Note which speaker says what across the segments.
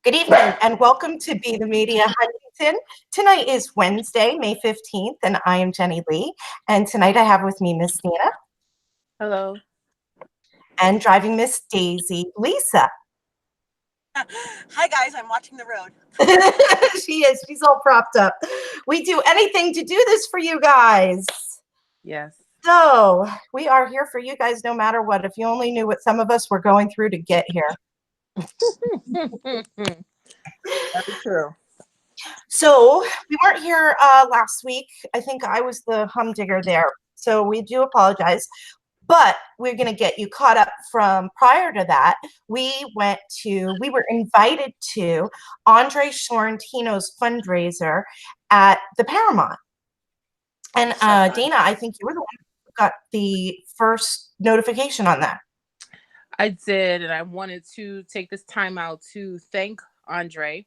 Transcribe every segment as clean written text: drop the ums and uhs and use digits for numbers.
Speaker 1: Good evening and welcome to Be the Media Huntington. Tonight is Wednesday, May 15th, and I am Jenny Lee. And tonight I have with me Miss Nina.
Speaker 2: Hello.
Speaker 1: And driving Miss Daisy, Lisa.
Speaker 3: Hi guys, I'm watching the road.
Speaker 1: She is. She's all propped up. We do anything to do this for you guys.
Speaker 2: Yes.
Speaker 1: So we are here for you guys no matter what. If you only knew what some of us were going through to get here.
Speaker 2: Very true.
Speaker 1: So we weren't here last week. I think I was the humdinger there. So we do apologize. But we're going to get you caught up from prior to that. We were invited to Andre Sorrentino's fundraiser at the Paramount. And Dana, I think you were the one who got the first notification on that.
Speaker 2: I did, and I wanted to take this time out to thank Andre.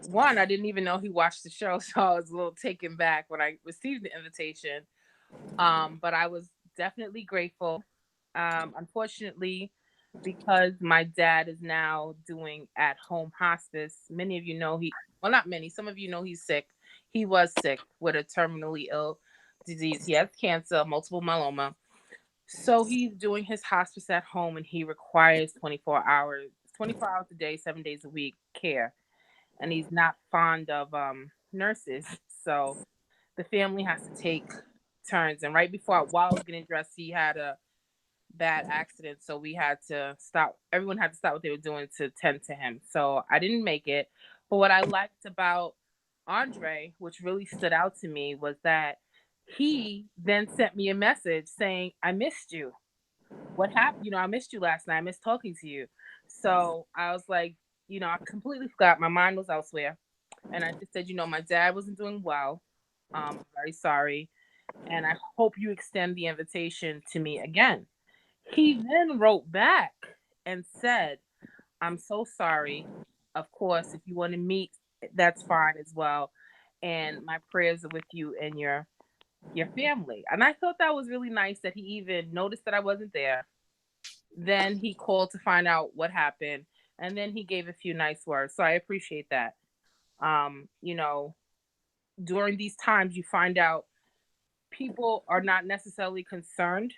Speaker 2: One, I didn't even know he watched the show, so I was a little taken back when I received the invitation. But I was definitely grateful. Unfortunately, because my dad is now doing at-home hospice, many of you know not many, some of you know he's sick. He was sick with a terminally ill disease. He has cancer, multiple myeloma. So he's doing his hospice at home, and he requires 24 hours a day, 7 days a week care. And he's not fond of nurses. So the family has to take turns. And right before, while I was getting dressed, he had a bad accident. So we had to stop. Everyone had to stop what they were doing to tend to him. So I didn't make it. But what I liked about Andre, which really stood out to me, was that he then sent me a message saying, I missed you. What happened? I missed you last night. I missed talking to you. So I was like, I completely forgot. My mind was elsewhere. And I just said, my dad wasn't doing well. I'm very sorry. And I hope you extend the invitation to me again. He then wrote back and said, I'm so sorry. Of course, if you want to meet, that's fine as well. And my prayers are with you and your family. And I thought that was really nice that he even noticed that I wasn't there. Then he called to find out what happened. And then he gave a few nice words. So I appreciate that. During these times, you find out people are not necessarily concerned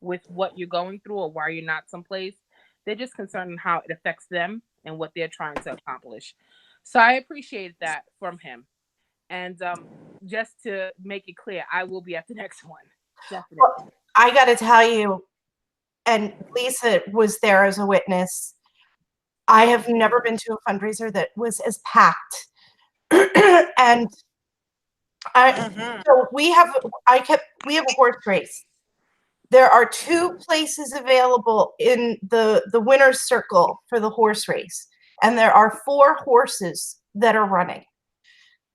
Speaker 2: with what you're going through or why you're not someplace. They're just concerned in how it affects them and what they're trying to accomplish. So I appreciate that from him. And just to make it clear, I will be at the next one. Definitely.
Speaker 1: Well, I got to tell you, and Lisa was there as a witness, I have never been to a fundraiser that was as packed. And so we have a horse race. There are 2 places available in the winner's circle for the horse race, and there are 4 horses that are running.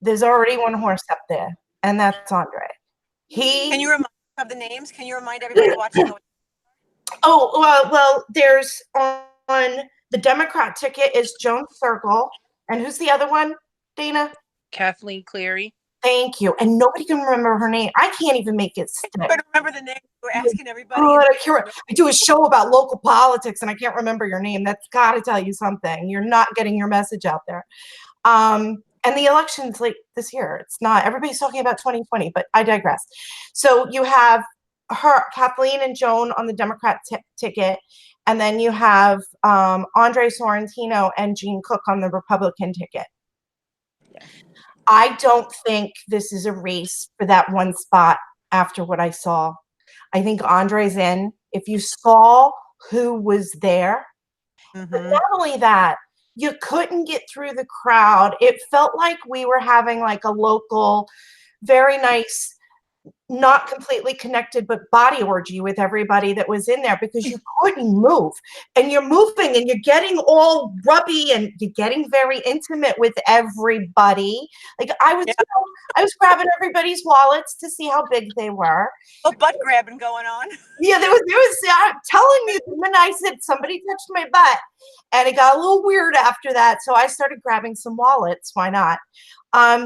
Speaker 1: There's already 1 horse up there, and that's Andre.
Speaker 3: Can you remind of the names? Can you remind everybody watching?
Speaker 1: Oh, well, there's on the Democrat ticket is Joan Circle, and who's the other one, Dana?
Speaker 2: Kathleen Cleary.
Speaker 1: Thank you. And nobody can remember her name. I can't even make it stick.
Speaker 3: But remember the name. We're asking everybody.
Speaker 1: I do a show about local politics, and I can't remember your name. That's got to tell you something. You're not getting your message out there. And the election's late this year. It's not. Everybody's talking about 2020, but I digress. So you have Kathleen and Joan on the Democrat ticket, and then you have Andre Sorrentino and Gene Cook on the Republican ticket. I don't think this is a race for that 1 spot after what I saw. I think Andre's in. If you saw who was there, but not only that, you couldn't get through the crowd. It felt like we were having like a local, very nice, not completely connected, but body orgy with everybody that was in there because you couldn't move, and you're moving and you're getting all rubby and you're getting very intimate with everybody. Like I was grabbing everybody's wallets to see how big they were.
Speaker 3: Oh, butt grabbing going on.
Speaker 1: Yeah, there was. I'm telling you, when I said somebody touched my butt, and it got a little weird after that. So I started grabbing some wallets. Why not?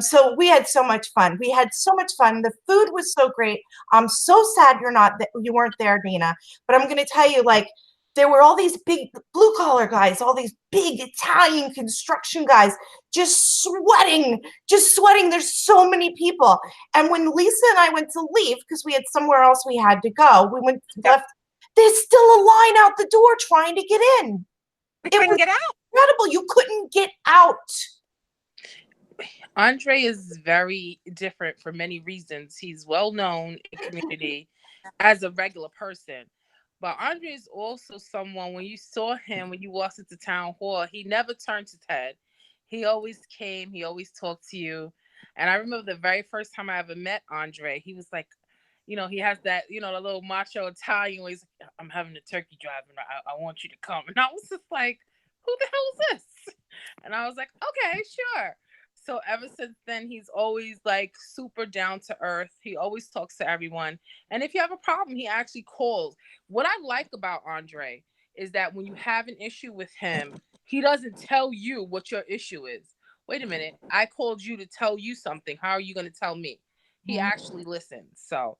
Speaker 1: So we had so much fun. The food was so great. I'm so sad you weren't there, Dina. But I'm going to tell you, like, there were all these big blue collar guys, all these big Italian construction guys, just sweating. There's so many people. And when Lisa and I went to leave, because we had somewhere else we had to go, we went left. There's still a line out the door trying to get in.
Speaker 3: We couldn't get out.
Speaker 1: Incredible. You couldn't get out.
Speaker 2: Andre is very different for many reasons. He's well known in the community as a regular person. But Andre is also someone, when you saw him, when you walked into town hall, he never turned his head. He always came, he always talked to you. And I remember the very first time I ever met Andre, he was like, you know, he has that, you know, the little macho Italian where he's like, I'm having a turkey drive and I want you to come. And I was just like, who the hell is this? And I was like, okay, sure. So ever since then, he's always like super down to earth. He always talks to everyone. And if you have a problem, he actually calls. What I like about Andre is that when you have an issue with him, he doesn't tell you what your issue is. Wait a minute, I called you to tell you something. How are you going to tell me? He actually listens. So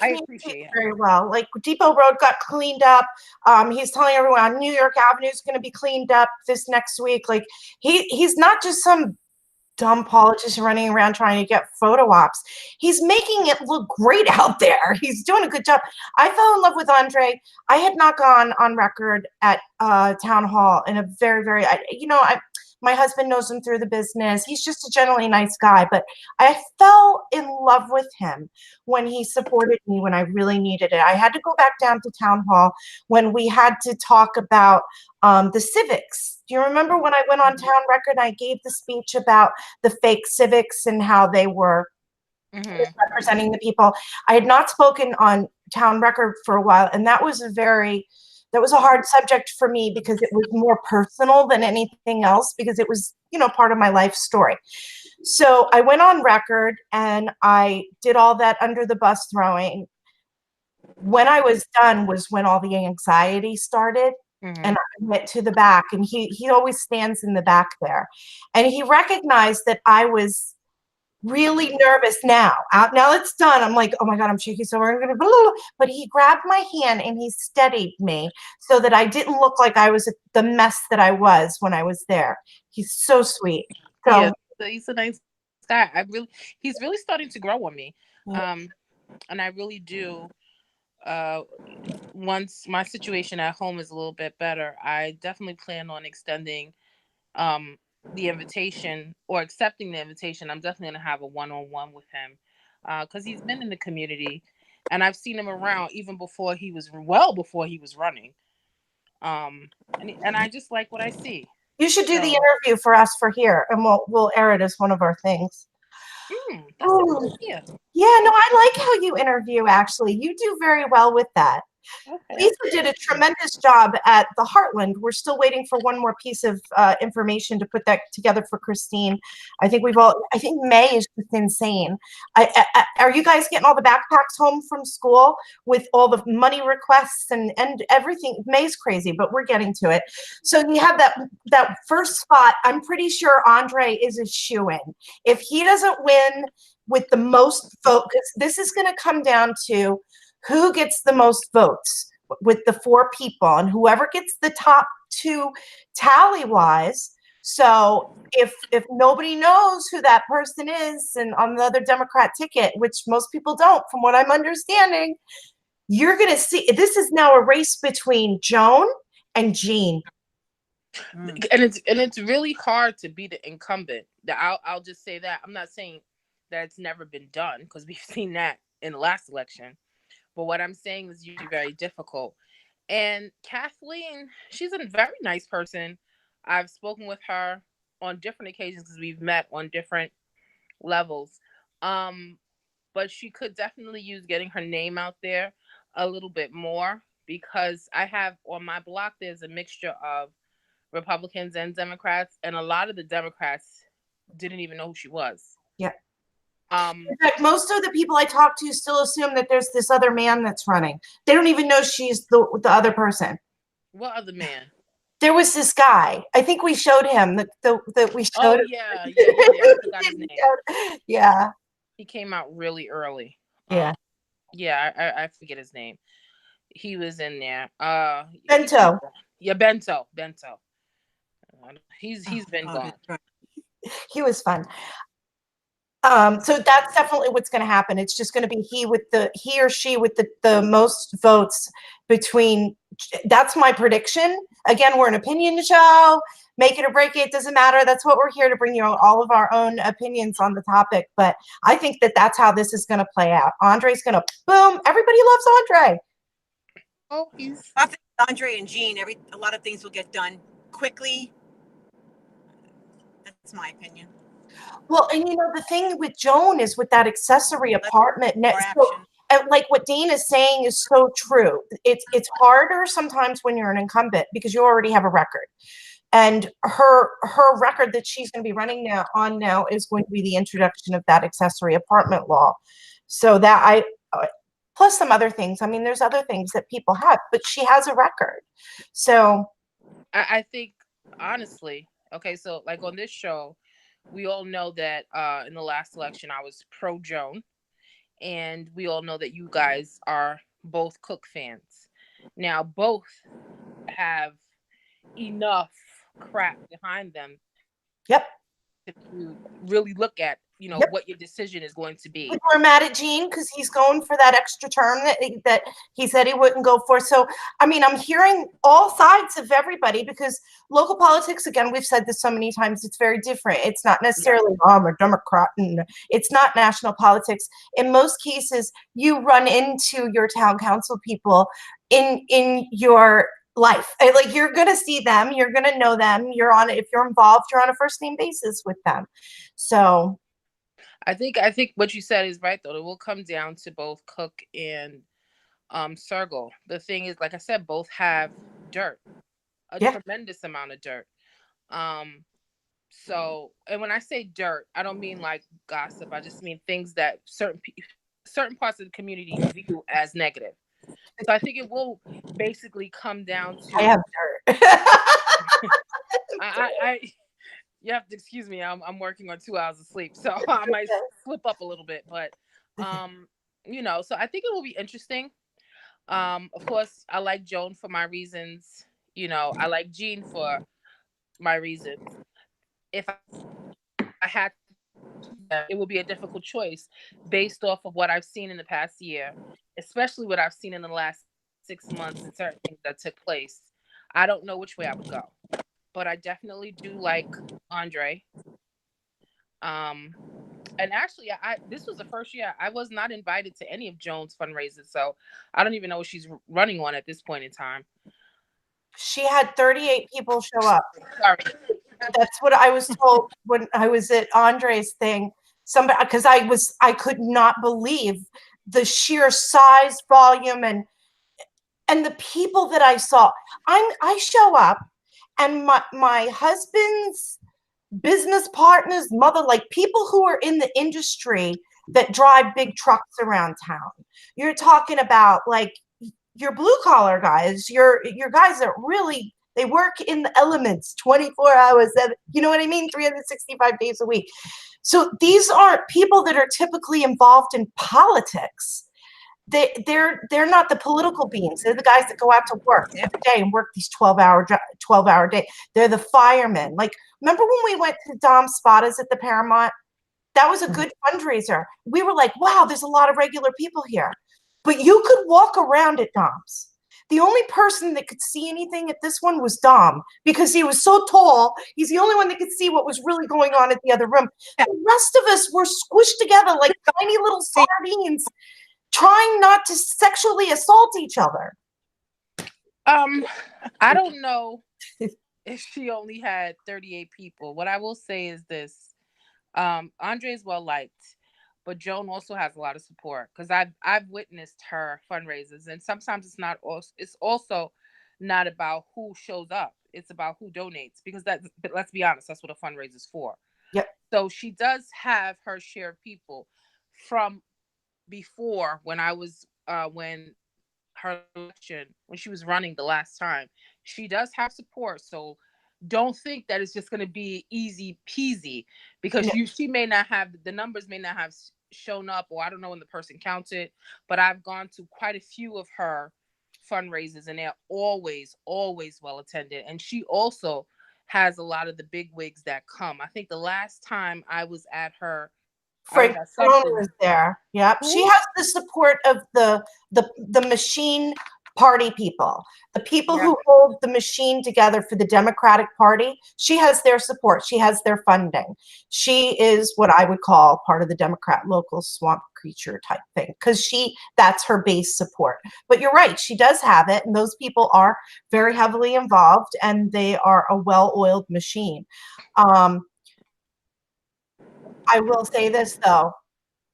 Speaker 2: I appreciate it.
Speaker 1: Very well. Like Depot Road got cleaned up. He's telling everyone New York Avenue is going to be cleaned up this next week. Like he's not just some dumb politician running around trying to get photo ops. He's making it look great out there. He's doing a good job. I fell in love with Andre. I had not gone on record at town hall in a very, very, my husband knows him through the business. He's just a generally nice guy, but I fell in love with him when he supported me when I really needed it. I had to go back down to town hall when we had to talk about the civics. Do you remember when I went on town record and I gave the speech about the fake civics and how they were representing the people? I had not spoken on town record for a while, and that was a hard subject for me because it was more personal than anything else, because it was, part of my life story. So I went on record and I did all that under the bus throwing. When I was done was when all the anxiety started. And I went to the back, and he always stands in the back there. And he recognized that I was really nervous now. Now it's done. I'm like, oh my God, I'm shaking so we're gonna blah, blah. But he grabbed my hand and he steadied me so that I didn't look like I was the mess that I was when I was there. He's so sweet. So
Speaker 2: yeah, he's a nice guy. He's really starting to grow on me. And I really do. Once my situation at home is a little bit better, I definitely plan on extending the invitation or accepting the invitation. I'm definitely going to have a one-on-one with him because he's been in the community and I've seen him around even before he was running. And I just like what I see.
Speaker 1: You should do the interview for us for here, and we'll air it as one of our things.
Speaker 2: That's a good idea.
Speaker 1: Yeah, no, I like how you interview, actually. You do very well with that. Okay. Lisa did a tremendous job at the Heartland. We're still waiting for one more piece of information to put that together for Christine. I think May is just insane. Are you guys getting all the backpacks home from school with all the money requests and everything? May's crazy, but we're getting to it. So you have that first spot. I'm pretty sure Andre is a shoo-in. If he doesn't win with the most votes, this is going to come down to who gets the most votes with the 4 people, and whoever gets the top 2 tally-wise. So if nobody knows who that person is, and on the other Democrat ticket, which most people don't, from what I'm understanding, you're going to see this is now a race between Joan and Jean.
Speaker 2: And it's really hard to be the incumbent. I'll just say that. I'm not saying that it's never been done, because we've seen that in the last election. But what I'm saying is usually very difficult. And Kathleen, she's a very nice person. I've spoken with her on different occasions because we've met on different levels. But she could definitely use getting her name out there a little bit more, because I have on my block, there's a mixture of Republicans and Democrats, and a lot of the Democrats didn't even know who she was.
Speaker 1: Yeah. In fact, most of the people I talk to still assume that there's this other man that's running. They don't even know she's the other person.
Speaker 2: What other man?
Speaker 1: There was this guy. I think we showed him that we showed.
Speaker 2: Oh, yeah. I forgot his name.
Speaker 1: Yeah.
Speaker 2: He came out really early.
Speaker 1: Yeah.
Speaker 2: I forget his name. he was in there.
Speaker 1: Bento.
Speaker 2: Yeah, Bento. He's been
Speaker 3: Oh,
Speaker 2: gone.
Speaker 3: that's right.
Speaker 1: He was fun. So that's definitely what's going to happen. It's just going to be he or she with the most votes between. That's my prediction. Again, we're an opinion show. Make it or break it. It doesn't matter. That's what we're here to bring you all of our own opinions on the topic. But I think that's how this is going to play out. Andre's going to boom. Everybody loves Andre.
Speaker 2: Oh, he's.
Speaker 3: I think Andre and Jean, a lot of things will get done quickly. That's my opinion.
Speaker 1: Well, and the thing with Joan is with that accessory apartment
Speaker 3: More
Speaker 1: next.
Speaker 3: action.
Speaker 1: And like what Dean is saying is so true. It's harder sometimes when you're an incumbent because you already have a record. And her record that she's going to be running now is going to be the introduction of that accessory apartment law. So that plus some other things. I mean, there's other things that people have, but she has a record. So
Speaker 2: I think honestly, okay, so like on this show, we all know that in the last election I was pro Joan, and we all know that you guys are both Cook fans. Now both have enough crap behind them.
Speaker 1: Yep.
Speaker 2: If you really look at
Speaker 1: Yep.
Speaker 2: what your decision is going to be.
Speaker 1: We're mad at Gene because he's going for that extra term that he said he wouldn't go for. So, I mean, I'm hearing all sides of everybody because local politics, again, we've said this so many times, it's very different. It's not necessarily, I'm a Democrat, and it's not national politics. In most cases, you run into your town council people in your life. Like, you're going to see them, you're going to know them, if you're involved, you're on a first name basis with them. So
Speaker 2: I think what you said is right, though. It will come down to both Cook and Sergel. The thing is, like I said, both have dirt, a tremendous amount of dirt. So, and when I say dirt, I don't mean like gossip. I just mean things that certain parts of the community view as negative. So I think it will basically come down to.
Speaker 1: I have dirt.
Speaker 2: You have to excuse me. I'm working on 2 hours of sleep, so I might slip up a little bit. But so I think it will be interesting. Of course, I like Joan for my reasons. I like Jean for my reasons. If I had to, it would be a difficult choice based off of what I've seen in the past year, especially what I've seen in the last 6 months and certain things that took place. I don't know which way I would go. But I definitely do like Andre. And actually, this was the first year I was not invited to any of Joan's fundraisers, so I don't even know what she's running on at this point in time.
Speaker 1: She had 38 people show up.
Speaker 2: Sorry.
Speaker 1: That's what I was told when I was at Andre's thing. Somebody, because I could not believe the sheer size, volume, and the people that I saw. I show up. And my husband's business partner's mother, like people who are in the industry that drive big trucks around town. You're talking about like your blue collar guys, your guys that really, they work in the elements 24 hours, you know what I mean? 365 days a week. So these aren't people that are typically involved in politics. They're not the political beings. They're the guys that go out to work every day and work these 12-hour day. They're the firemen. Like, remember when we went to Dom Spada's at the Paramount? That was a good fundraiser. We were like, wow, there's a lot of regular people here. But you could walk around at Dom's. The only person that could see anything at this one was Dom, because he was so tall. He's the only one that could see what was really going on at the other room. The rest of us were squished together like tiny little sardines, trying not to sexually assault each other.
Speaker 2: I don't know if she only had 38 people. What I will say is this. Andre is well liked, but Joan also has a lot of support because I've witnessed her fundraisers, and sometimes it's also not about who shows up. It's about who donates, because but let's be honest, that's what a fundraiser is for.
Speaker 1: Yep.
Speaker 2: So she does have her share of people from before, when I was when her election, when she was running the last time. She does have support, so don't think that it's just going to be easy peasy, because she may not have, the numbers may not have shown up, or I don't know when the person counted, but I've gone to quite a few of her fundraisers, and they're always well attended. And she also has a lot of the big wigs that come. I think the last time I was at her,
Speaker 1: Frank
Speaker 2: at
Speaker 1: Stone
Speaker 2: something.
Speaker 1: was there. Yep. She
Speaker 2: Who?
Speaker 1: has the support of the machine party people, the people
Speaker 2: Yeah.
Speaker 1: who hold the machine together for the Democratic Party. She has their support. She has their funding. She is what I would call part of the Democrat local swamp creature type thing, because that's her base support. But you're right, she does have it, and those people are very heavily involved, and they are a well-oiled machine. I will say this, though.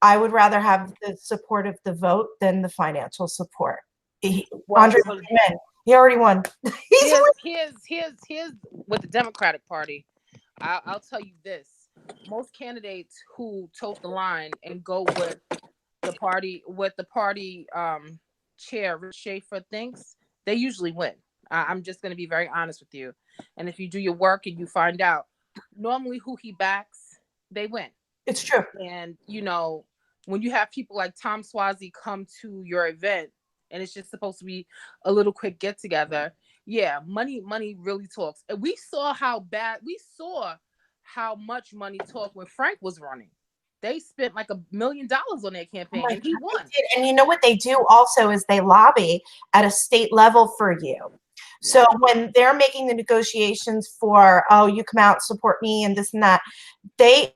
Speaker 1: I would rather have the support of the vote than the financial support. Andre
Speaker 2: So
Speaker 1: win. He already won.
Speaker 2: here's with the Democratic Party. I'll tell you this: most candidates who tote the line and go with the party chair Rich Schaefer thinks, they usually win. I'm just going to be very honest with you. And if you do your work and you find out normally who he backs, they win.
Speaker 1: It's true.
Speaker 2: And when you have people like Tom Swazi come to your event and it's just supposed to be a little quick get together, yeah, money really talks. And we saw how much money talked when Frank was running. They spent like $1 million on their campaign, and he won.
Speaker 1: And you know what they do also is they lobby at a state level for you. So when they're making the negotiations for, oh, you come out, support me and this and that,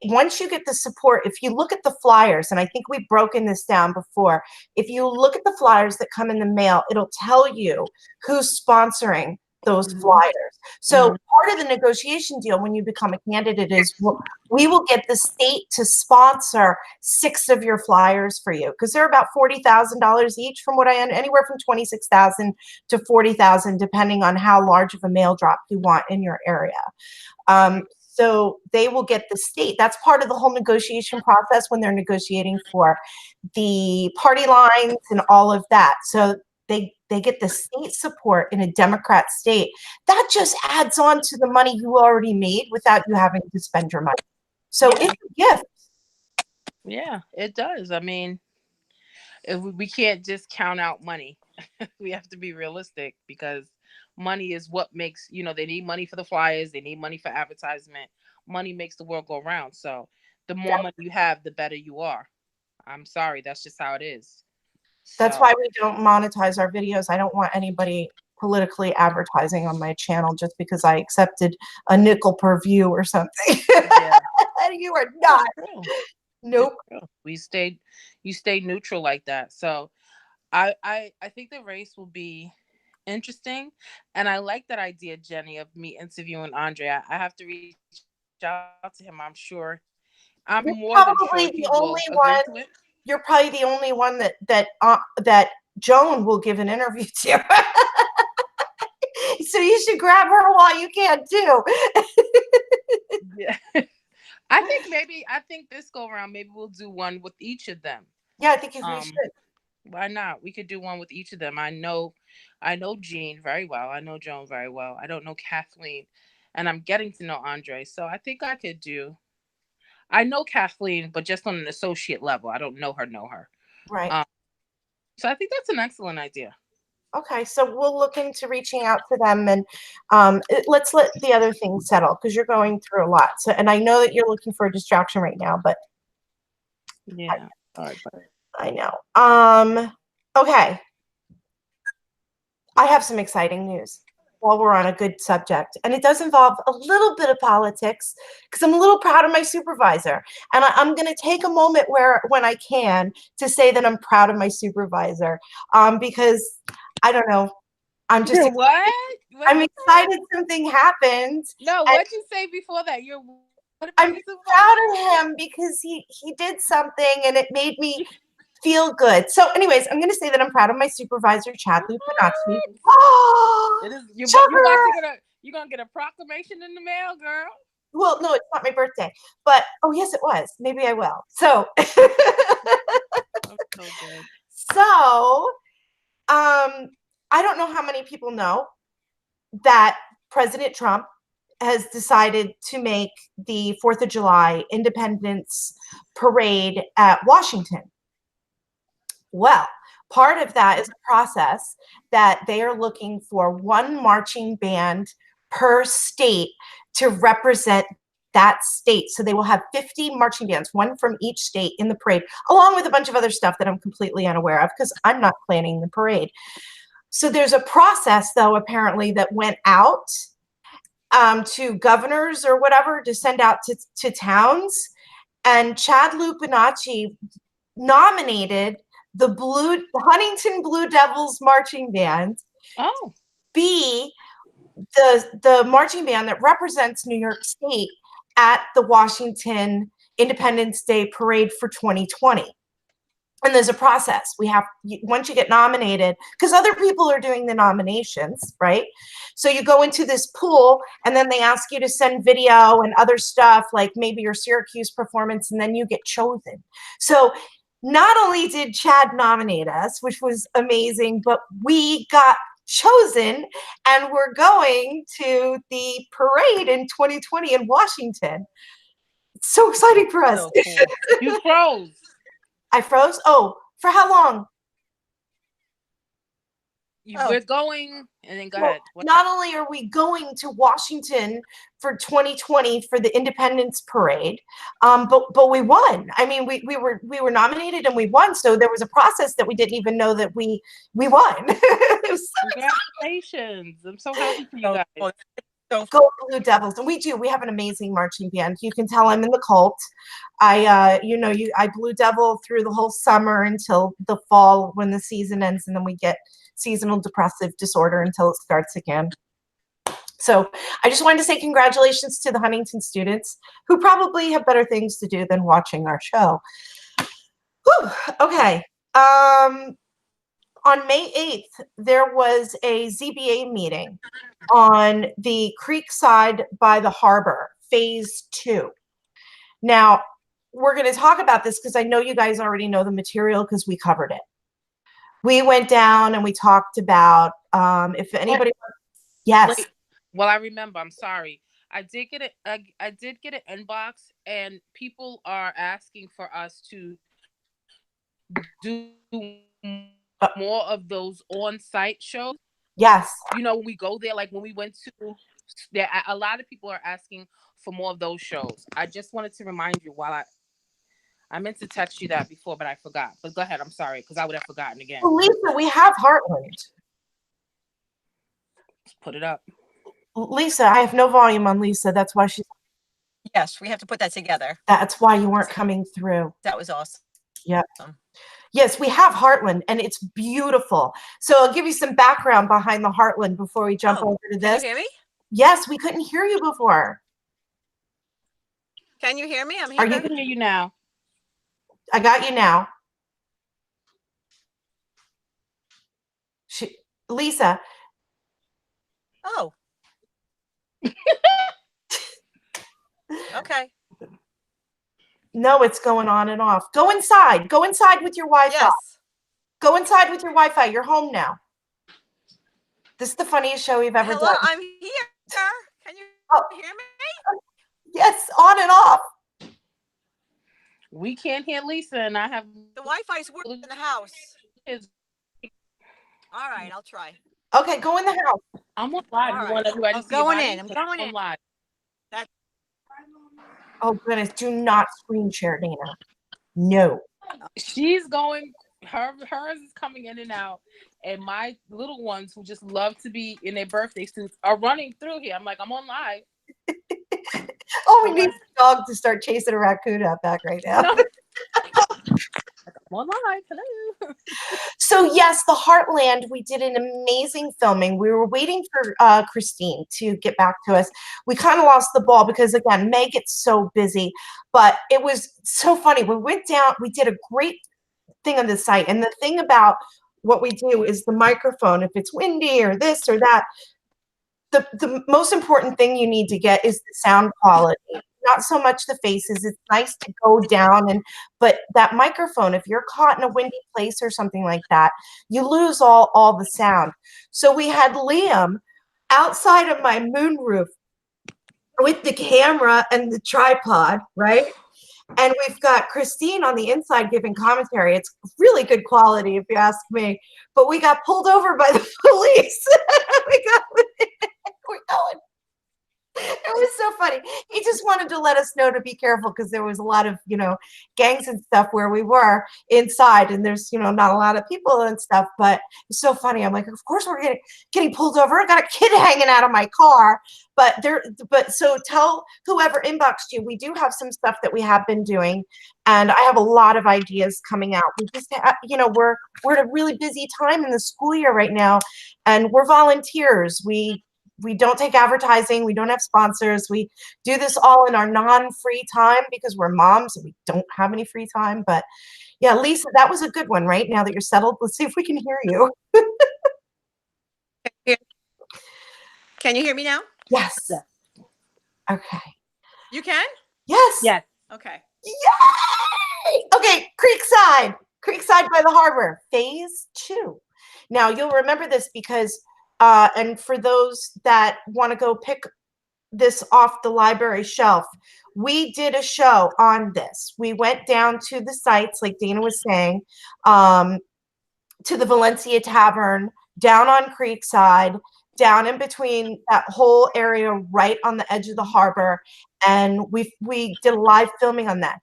Speaker 1: once you get the support, if you look at the flyers, and I think we've broken this down before, if you look at the flyers that come in the mail, it'll tell you who's sponsoring those flyers. So part of the negotiation deal when you become a candidate is we will get the state to sponsor 6 of your flyers for you, because they're about $40,000 each, from what anywhere from $26,000 to $40,000, depending on how large of a mail drop you want in your area. So they will get the state. That's part of the whole negotiation process when they're negotiating for the party lines and all of that. So they get the state support in a Democrat state. That just adds on to the money you already made without you having to spend your money. So it's a gift.
Speaker 2: Yeah, it does. I mean, we can't just count out money. We have to be realistic, because money is what makes, they need money for the flyers. They need money for advertisement. Money makes the world go round. So the more money you have, the better you are. I'm sorry. That's just how it is.
Speaker 1: That's why we don't monetize our videos. I don't want anybody politically advertising on my channel just because I accepted a nickel per view or something. Yeah. You are not. Nope.
Speaker 2: You stay neutral like that. So I think the race will be interesting. And I like that idea, Jenny, of me interviewing Andre. I have to reach out to him. I'm sure. I'm more than sure he will agree to it.
Speaker 1: You're probably the only one that Joan will give an interview to. So you should grab her while you can too.
Speaker 2: Yeah. I think this go around, maybe we'll do one with each of them.
Speaker 1: Yeah, I think we should.
Speaker 2: Why not? We could do one with each of them. I know Jean very well. I know Joan very well. I don't know Kathleen, and I'm getting to know Andre. So I think I could do. I know Kathleen, but just on an associate level. I don't know her.
Speaker 1: Right.
Speaker 2: So I think that's an excellent idea.
Speaker 1: Okay, so we'll look into reaching out to them, and let's let the other things settle, because you're going through a lot. So, and I know that you're looking for a distraction right now, but
Speaker 2: yeah,
Speaker 1: I know. Okay, I have some exciting news while we're on a good subject, and it does involve a little bit of politics, because I'm a little proud of my supervisor, and I'm going to take a moment when I can to say that I'm proud of my supervisor, because I don't know, I'm just
Speaker 2: what?
Speaker 1: I'm excited something happened.
Speaker 2: No, what'd you say before that?
Speaker 1: I'm proud of him because he did something and it made me feel good. So anyways, I'm going to say that I'm proud of my supervisor, Chad Lupinacci.
Speaker 2: You're going to get a proclamation in the mail, girl.
Speaker 1: Well, no, it's not my birthday, but oh yes, it was. Maybe I will. So, I don't know how many people know that President Trump has decided to make the 4th of July Independence Parade at Washington. Well, part of that is a process that they are looking for one marching band per state to represent that state. So they will have 50 marching bands, one from each state in the parade, along with a bunch of other stuff that I'm completely unaware of because I'm not planning the parade. So there's a process, though, apparently, that went out to governors or whatever to send out to towns. And Chad Lupinacci nominated the Huntington Blue Devils marching band be the marching band that represents New York State at the Washington Independence Day Parade for 2020. And there's a process. Once you get nominated, because other people are doing the nominations, right? So you go into this pool and then they ask you to send video and other stuff, like maybe your Syracuse performance, and then you get chosen. So not only did Chad nominate us, which was amazing, but we got chosen and we're going to the parade in 2020 in Washington. It's so exciting for us.
Speaker 3: So cool.
Speaker 2: You froze.
Speaker 1: I froze? Oh, for how long?
Speaker 2: We're going, and then go ahead.
Speaker 1: Not only are we going to Washington for 2020 for the Independence Parade, but we won. I mean, we were nominated and we won. So there was a process that we didn't even know that we won.
Speaker 2: Congratulations! I'm so happy for you guys.
Speaker 1: Go Blue Devils. And we have an amazing marching band. You can tell I'm in the cult. I Blue Devil through the whole summer until the fall when the season ends, and then we get seasonal depressive disorder until it starts again. So I just wanted to say congratulations to the Huntington students who probably have better things to do than watching our show. Whew, okay. On May 8th, there was a ZBA meeting on the creek side by the harbor, phase 2. Now, we're going to talk about this because I know you guys already know the material because we covered it. We went down and we talked about if anybody. Yes.
Speaker 2: Wait, well, I remember. I'm sorry. I did get an inbox, and people are asking for us to do more of those on-site shows.
Speaker 1: Yes.
Speaker 2: You know, when we go there, like when we went to there, a lot of people are asking for more of those shows. I just wanted to remind you while I meant to text you that before, but I forgot. But go ahead. I'm sorry, because I would have forgotten again.
Speaker 1: Well, Lisa, we have Heartland.
Speaker 2: Let's put it up.
Speaker 1: Lisa, I have no volume on Lisa. That's why she's.
Speaker 3: Yes, we have to put that together.
Speaker 1: That's why you weren't coming through.
Speaker 3: That was awesome.
Speaker 1: Yeah. Yes, we have Heartland, and it's beautiful. So I'll give you some background behind the Heartland before we jump over to this.
Speaker 3: Can you hear me?
Speaker 1: Yes, we couldn't hear you before.
Speaker 3: Can you hear me? I'm here.
Speaker 2: I can hear you now.
Speaker 1: I got you now. Lisa.
Speaker 3: Oh. Okay.
Speaker 1: No, it's going on and off. Go inside. Go inside with your Wi-Fi.
Speaker 3: Yes.
Speaker 1: Go inside with your Wi-Fi. You're home now. This is the funniest show we've ever
Speaker 3: Hello,
Speaker 1: done.
Speaker 3: I'm here. Can you hear me?
Speaker 1: Yes, on and off.
Speaker 2: We can't hear Lisa, and I have
Speaker 3: The Wi-Fi's working in the house. All right, I'll try.
Speaker 1: Okay, go in the house.
Speaker 2: I'm on live.
Speaker 3: All
Speaker 2: You want everybody
Speaker 3: I'm
Speaker 2: to see
Speaker 3: going
Speaker 2: my-
Speaker 3: in. I'm going in.
Speaker 2: live.
Speaker 1: Oh goodness, do not screen share, Dana. No.
Speaker 2: She's going. Hers is coming in and out, and my little ones who just love to be in their birthday suits are running through here. I'm like, I'm on live.
Speaker 1: Oh, we need the dog to start chasing a raccoon out back right now.
Speaker 2: No. I'm on live. Hello.
Speaker 1: So yes, the Heartland, we did an amazing filming. We were waiting for Christine to get back to us. We kind of lost the ball because again, May gets so busy, but it was so funny. We went down, we did a great thing on the site. And the thing about what we do is the microphone, if it's windy or this or that, the most important thing you need to get is the sound quality. Not so much the faces. It's nice to go down but that microphone, if you're caught in a windy place or something like that, you lose all the sound. So we had Liam outside of my moonroof with the camera and the tripod, right? And we've got Christine on the inside giving commentary. It's really good quality, if you ask me. But we got pulled over by the police. We're going. It was so funny. He just wanted to let us know to be careful because there was a lot of, gangs and stuff where we were inside, and there's, not a lot of people and stuff. But it's so funny. I'm like, of course we're getting pulled over. I got a kid hanging out of my car. But so tell whoever inboxed you, we do have some stuff that we have been doing, and I have a lot of ideas coming out. We just, we're at a really busy time in the school year right now, and we're volunteers. We don't take advertising. We don't have sponsors. We do this all in our non-free time because we're moms and we don't have any free time. But yeah, Lisa, that was a good one, right? Now that you're settled, let's see if we can hear you.
Speaker 3: Can you hear me now?
Speaker 1: Yes. Okay.
Speaker 3: You can?
Speaker 1: Yes.
Speaker 2: Yes.
Speaker 3: Okay.
Speaker 1: Yay! Okay, Creekside by the harbor, phase 2. Now you'll remember this because and for those that want to go pick this off the library shelf, we did a show on this. We went down to the sites, like Dana was saying, to the Valencia Tavern, down on Creekside, down in between that whole area right on the edge of the harbor. And we did a live filming on that.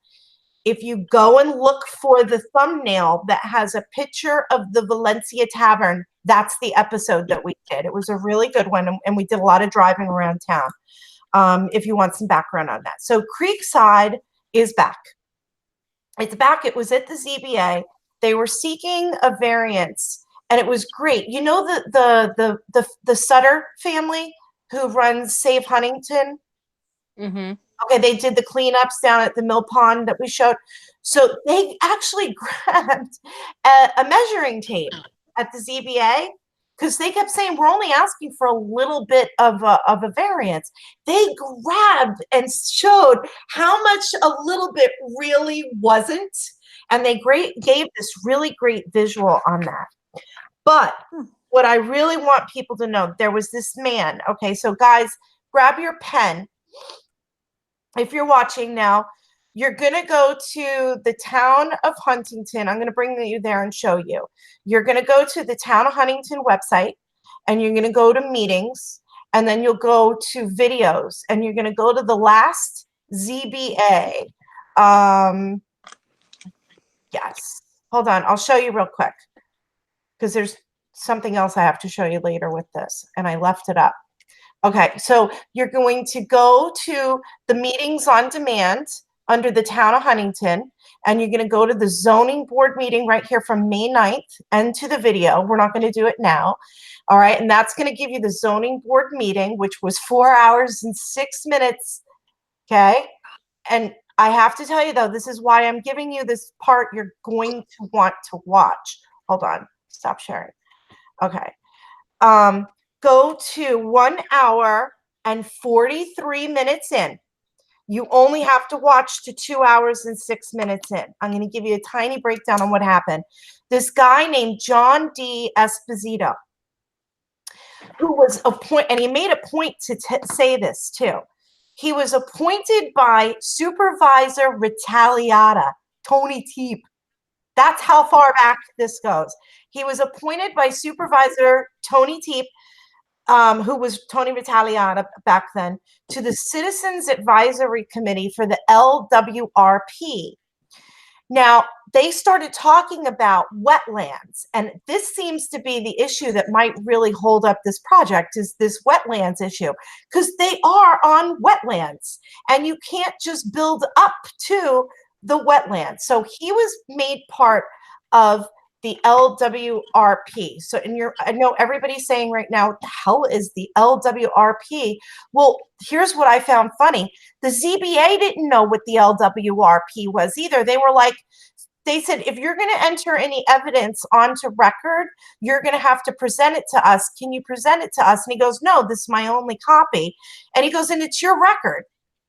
Speaker 1: If you go and look for the thumbnail that has a picture of the Valencia Tavern, that's the episode that we did. It was a really good one, and we did a lot of driving around town, if you want some background on that. So Creekside is back. It's back. It was at the ZBA. They were seeking a variance, and it was great. You know the Sutter family who runs Save Huntington?
Speaker 2: Mm-hmm.
Speaker 1: Okay, they did the cleanups down at the mill pond that we showed. So they actually grabbed a measuring tape at the ZBA because they kept saying, we're only asking for a little bit of a variance. They grabbed and showed how much a little bit really wasn't. And they gave this really great visual on that. But what I really want people to know, there was this man. Okay, so guys, grab your pen. If you're watching now, you're going to go to the town of Huntington. I'm going to bring you there and show you. You're going to go to the town of Huntington website, and you're going to go to meetings, and then you'll go to videos, and you're going to go to the last ZBA. Yes. Hold on. I'll show you real quick because there's something else I have to show you later with this, and I left it up. Okay, so you're going to go to the meetings on demand under the town of Huntington, and you're going to go to the zoning board meeting right here from May 9th and to the video. We're not going to do it now. All right, and that's going to give you the zoning board meeting, which was 4 hours and 6 minutes. Okay, and I have to tell you, though, this is why I'm giving you this part you're going to want to watch. Hold on, stop sharing. Okay. Go to 1 hour and 43 minutes in. You only have to watch to 2 hours and 6 minutes in. I'm going to give you a tiny breakdown on what happened. This guy named John D. Esposito, who was appointed, and he made a point to say this too. He was appointed by Supervisor Retaliata, Tony Teep. That's how far back this goes. He was appointed by Supervisor Tony Teep, who was Tony Retaliata back then, to the Citizens Advisory Committee for the LWRP. Now, they started talking about wetlands, and this seems to be the issue that might really hold up this project, is this wetlands issue, because they are on wetlands, and you can't just build up to the wetlands. So he was made part of the LWRP. So I know everybody's saying right now, what the hell is the LWRP? Well, here's what I found funny. The ZBA didn't know what the LWRP was either. They said, if you're going to enter any evidence onto record, you're going to have to present it to us. Can you present it to us? And he goes, no, this is my only copy. And he goes, and it's your record.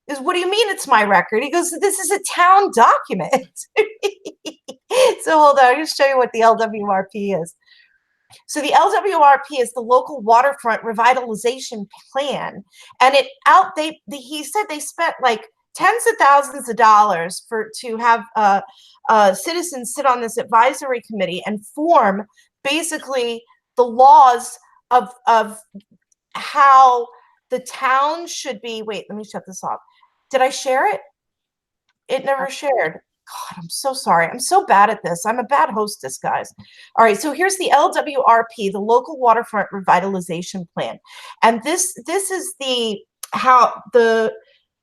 Speaker 1: Is, what do you mean it's my record? He goes, this is a town document. So hold on, I'll just show you what the LWRP is. So the LWRP is the Local Waterfront Revitalization Plan. And he said they spent like tens of thousands of dollars to have citizens sit on this advisory committee and form basically the laws of how the town should be. Wait, let me shut this off. Did I share it? It never shared. God, I'm so sorry. I'm so bad at this. I'm a bad hostess, guys. All right, so here's the LWRP, the Local Waterfront Revitalization Plan. And this is how the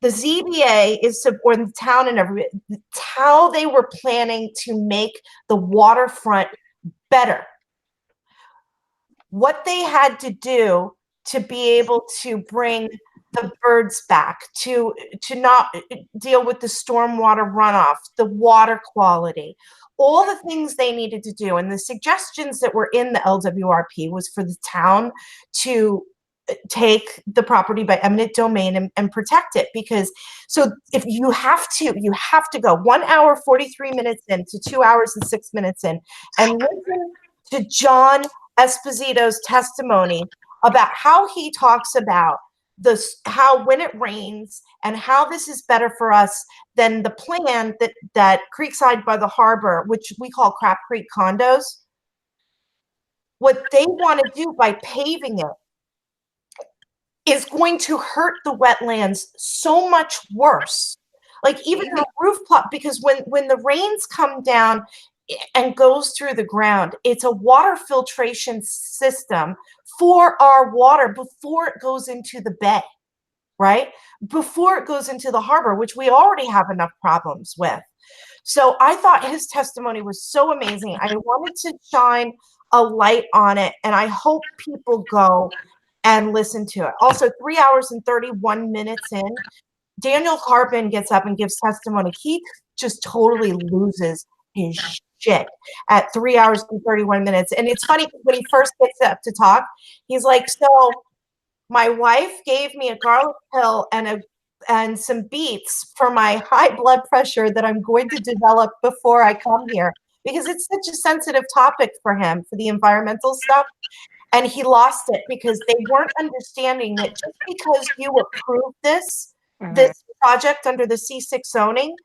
Speaker 1: ZBA is supporting the town and everybody, how they were planning to make the waterfront better. What they had to do to be able to bring the birds back, to not deal with the stormwater runoff, the water quality, all the things they needed to do. And the suggestions that were in the LWRP was for the town to take the property by eminent domain and protect it. Because so if you have to go 1 hour, 43 minutes in to 2 hours and 6 minutes in and listen to John Esposito's testimony about how he talks about how when it rains and how this is better for us than the plan that Creekside by the harbor, which we call Crap Creek condos, what they want to do by paving it is going to hurt the wetlands so much worse. Like even the roof plot, because when the rains come down and goes through the ground, it's a water filtration system for our water before it goes into the bay, right? Before it goes into the harbor, which we already have enough problems with. So I thought his testimony was so amazing. I wanted to shine a light on it, and I hope people go and listen to it. Also, 3 hours and 31 minutes in, Daniel Carpin gets up and gives testimony. He just totally loses his shit at 3 hours and 31 minutes. And it's funny, when he first gets up to talk, he's like, so my wife gave me a garlic pill and some beets for my high blood pressure that I'm going to develop before I come here, because it's such a sensitive topic for him, for the environmental stuff. And he lost it because they weren't understanding that just because you approved this project under the C6 zoning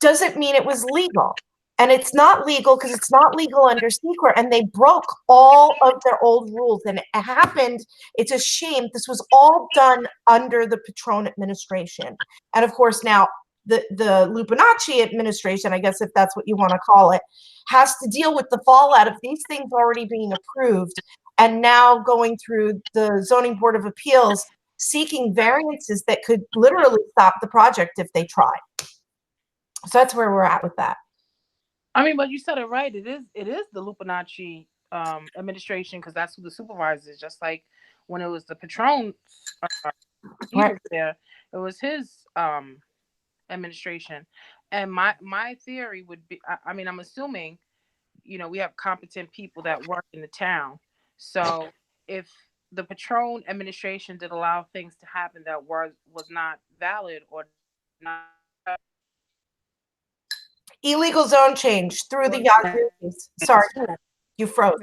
Speaker 1: doesn't mean it was legal. And it's not legal because it's not legal under SEQR, and they broke all of their old rules. And it happened, it's a shame, this was all done under the Patron administration. And of course now the Lupinacci administration, I guess if that's what you want to call it, has to deal with the fallout of these things already being approved and now going through the Zoning Board of Appeals, seeking variances that could literally stop the project if they tried. So that's where we're at with that.
Speaker 2: I mean, but you said it right. It is the Lupinacci administration, because that's who the supervisor is. Just like when it was the Patron,
Speaker 1: Right.
Speaker 2: there, it was his administration. And my theory would be, I mean, I'm assuming, we have competent people that work in the town. So if the Patron administration did allow things to happen that was not valid or not
Speaker 1: Illegal zone change through the Yakutis. Sorry, you froze.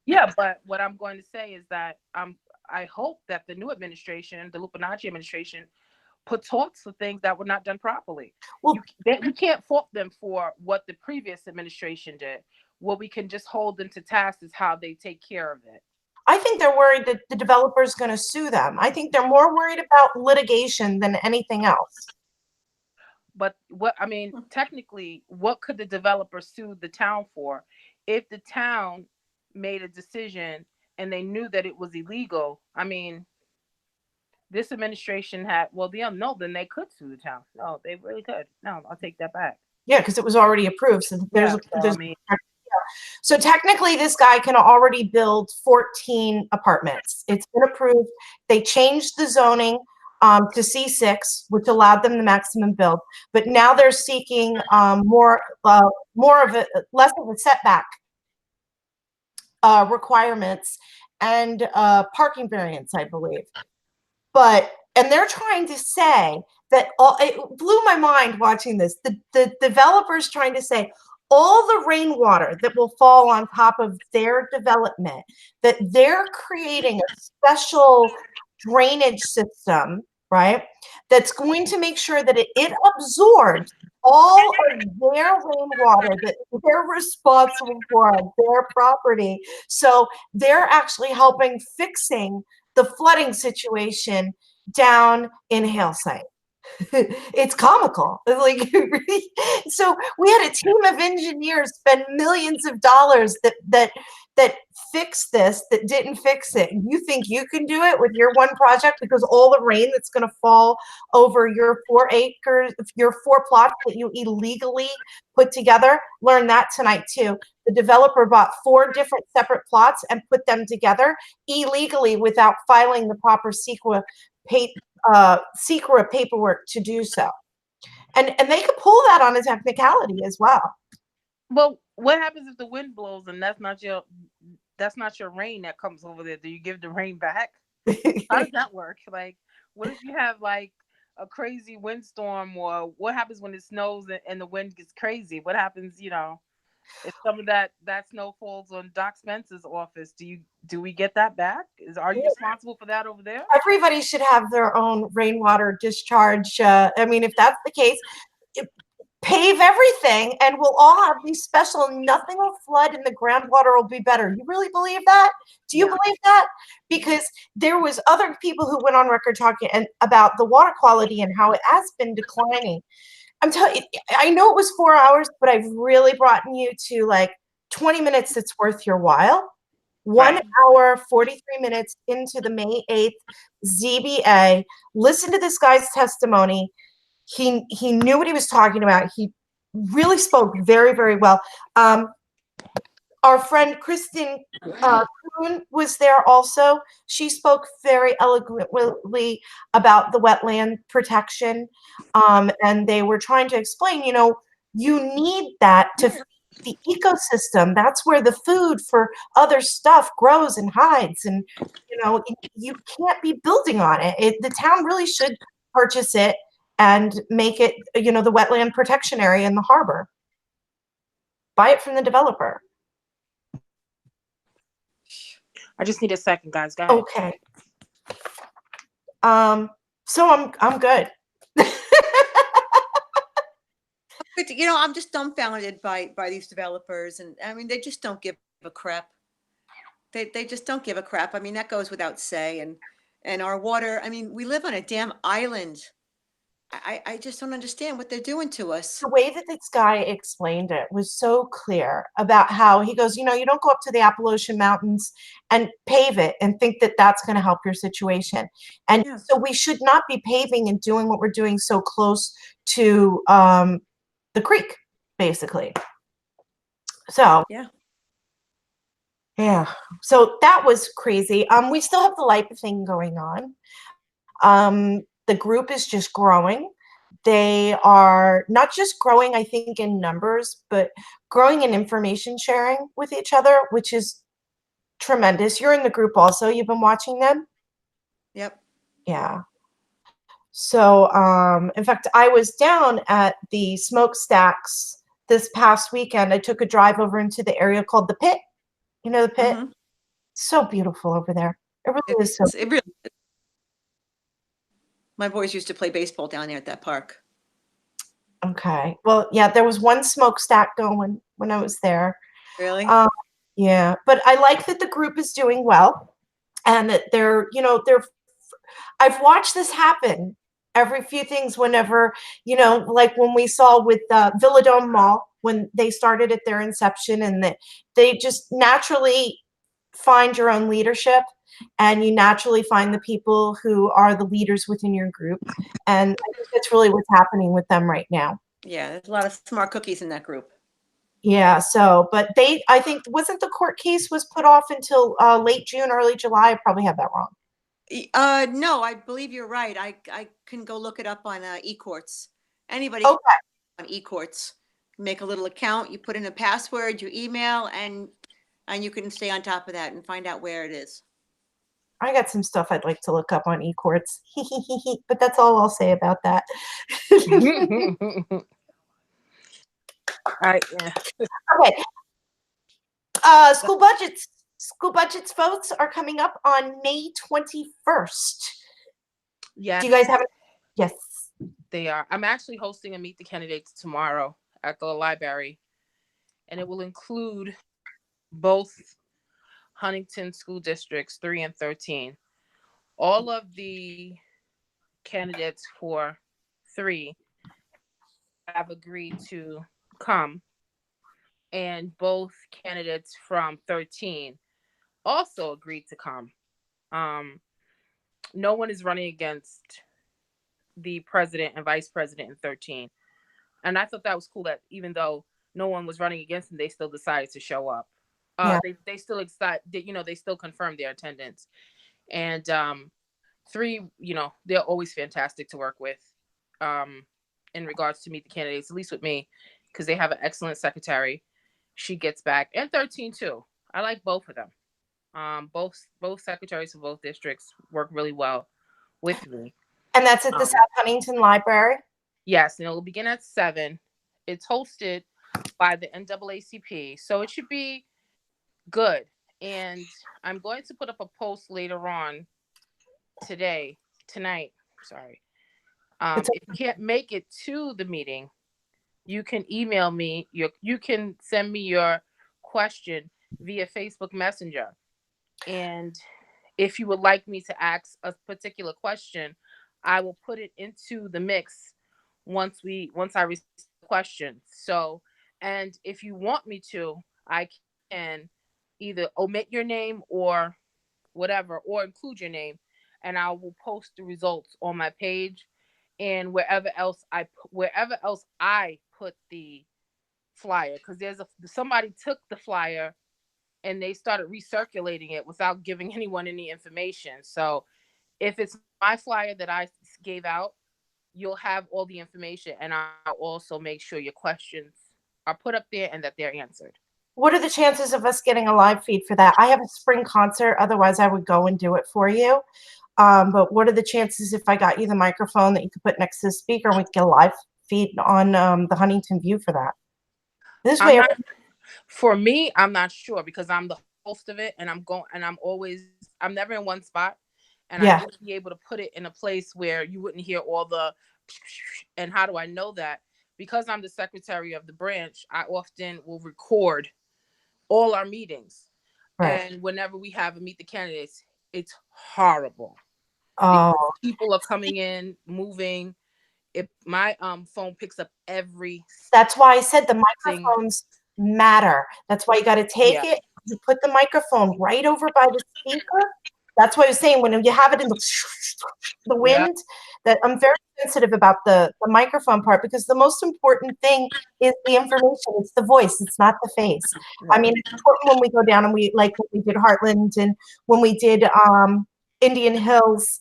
Speaker 2: Yeah, but what I'm going to say is that I hope that the new administration, the Lupinacci administration, puts halt to things that were not done properly.
Speaker 1: Well,
Speaker 2: you can't fault them for what the previous administration did. What we can just hold them to task is how they take care of it.
Speaker 1: I think they're worried that the developer is going to sue them. I think they're more worried about litigation than anything else.
Speaker 2: But technically, what could the developer sue the town for? If the town made a decision and they knew that it was illegal, this administration then they could sue the town. No, they really could. No, I'll take that back.
Speaker 1: Yeah, because it was already approved. So so technically this guy can already build 14 apartments. It's been approved. They changed the zoning to C6, which allowed them the maximum build, but now they're seeking less of a setback requirements and parking variance, I believe. And they're trying to say that it blew my mind watching this. The developers trying to say all the rainwater that will fall on top of their development, that they're creating a special drainage system right? That's going to make sure that it absorbs all of their rainwater that they're responsible for on their property. So they're actually helping fixing the flooding situation down in Halesite. It's comical. Like, so we had a team of engineers spend millions of dollars that fixed this, that didn't fix it. You think you can do it with your one project because all the rain that's going to fall over your 4 acres, your 4 plots that you illegally put together? Learn that tonight too. The developer bought 4 different separate plots and put them together illegally without filing the proper secret paperwork to do so. And they could pull that on a technicality as well.
Speaker 2: Well, what happens if the wind blows and that's not your rain that comes over there? Do you give the rain back? How does that work? Like, what if you have like a crazy windstorm, or what happens when it snows and the wind gets crazy? What happens, if some of that snow falls on Doc Spencer's office? Do we get that back? Are you responsible for that over there?
Speaker 1: Everybody should have their own rainwater discharge. I mean, if that's the case, pave everything and we'll all have these special, nothing will flood and the groundwater will be better. You really believe that? Do you believe that? Because there was other people who went on record talking about the water quality and how it has been declining. I'm telling you, I know it was 4 hours, but I've really brought you to like 20 minutes that's worth your while. 1 hour, 43 minutes into the May 8th ZBA. Listen to this guy's testimony. He knew what he was talking about. He really spoke very, very well. Our friend Kristen Kuhn was there also. She spoke very eloquently about the wetland protection. And they were trying to explain, you need that to feed the ecosystem. That's where the food for other stuff grows and hides. And, you can't be building on it. The town really should purchase it and make it, the wetland protection area in the harbor. Buy it from the developer.
Speaker 2: I just need a second, guys. Go ahead.
Speaker 1: Okay. So I'm good.
Speaker 3: But, I'm just dumbfounded by these developers, and I mean, they just don't give a crap. They just don't give a crap. I mean, that goes without say. And our water, I mean, we live on a damn island. I just don't understand what they're doing to us.
Speaker 1: The way that this guy explained it was so clear about how he goes, you don't go up to the Appalachian Mountains and pave it and think that that's going to help your situation. And so we should not be paving and doing what we're doing so close to the creek, basically. So yeah, so that was crazy. We still have the LIPA thing going on. The group is just growing. They are not just growing, I think, in numbers, but growing in information sharing with each other, which is tremendous. You're in the group also. You've been watching them?
Speaker 3: Yep.
Speaker 1: Yeah. So, in fact, I was down at the smokestacks this past weekend. I took a drive over into the area called the Pit. You know the Pit? Mm-hmm. So beautiful over there. It really is so beautiful.
Speaker 3: My boys used to play baseball down there at that park.
Speaker 1: Okay. Well, yeah, there was one smokestack going when I was there.
Speaker 3: Really?
Speaker 1: Yeah. But I like that the group is doing well and that they're I've watched this happen every few things whenever, like when we saw with Villadome Mall, when they started at their inception, and that they just naturally find your own leadership. And you naturally find the people who are the leaders within your group. And I think that's really what's happening with them right now.
Speaker 3: Yeah, there's a lot of smart cookies in that group.
Speaker 1: Yeah, so, but I think, wasn't the court case was put off until late June, early July? I probably have that wrong.
Speaker 3: No, I believe you're right. I can go look it up on eCourts. Anybody
Speaker 1: on
Speaker 3: eCourts, make a little account, you put in a password, you email, and you can stay on top of that and find out where it is.
Speaker 1: I got some stuff I'd like to look up on eCourts, but that's all I'll say about that. Okay. School budgets votes are coming up on May 21st.
Speaker 2: Yeah,
Speaker 1: Do you guys have it? Yes.
Speaker 2: they are. I'm actually hosting a Meet the Candidates tomorrow at the library, and it will include both Huntington school districts 3 and 13. All of the candidates for 3 have agreed to come, and both candidates from 13 also agreed to come. Um, no one is running against the president and vice president in 13. And I thought that was cool that even though no one was running against them, they still decided to show up.
Speaker 1: Yeah.
Speaker 2: They still they still confirmed their attendance. And 3, they're always fantastic to work with in regards to Meet the Candidates, at least with me, because they have an excellent secretary. She gets back. And 13 too. I like both of them. Both secretaries of both districts work really well with me.
Speaker 1: And that's at the
Speaker 2: Um,
Speaker 1: South Huntington Library?
Speaker 2: Yes, and it will begin at 7. It's hosted by the NAACP, so it should be good. And I'm going to put up a post later on tonight. Sorry. If you can't make it to the meeting, you can email me. You can send me your question via Facebook Messenger. And if you would like me to ask a particular question, I will put it into the mix once I receive the question. So, and if you want me to, I can either omit your name or whatever, or include your name, and I will post the results on my page and wherever else I put the flyer, because somebody took the flyer and they started recirculating it without giving anyone any information. So if it's my flyer that I gave out, you'll have all the information, and I'll also make sure your questions are put up there and that they're answered.
Speaker 1: What are the chances of us getting a live feed for that? I have a spring concert. Otherwise, I would go and do it for you. But what are the chances if I got you the microphone that you could put next to the speaker and we could get a live feed on the Huntington View for that? This way,
Speaker 2: for me, I'm not sure because I'm the host of it, and I'm never in one spot, and I wouldn't be able to put it in a place where you wouldn't hear all the. And how do I know that? Because I'm the secretary of the branch, I often will record all our meetings. Right. And whenever we have a Meet the Candidates, it's horrible.
Speaker 1: Oh.
Speaker 2: People are coming in, moving. If my phone picks up every.
Speaker 1: That's why I said the microphones matter. That's why you got to take it. You put the microphone right over by the speaker. That's why I was saying when you have it in the wind, that I'm very sensitive about the microphone part, because the most important thing is the information. It's the voice. It's not the face. Right. I mean, it's important when we go down and when we did Heartland and when we did Indian Hills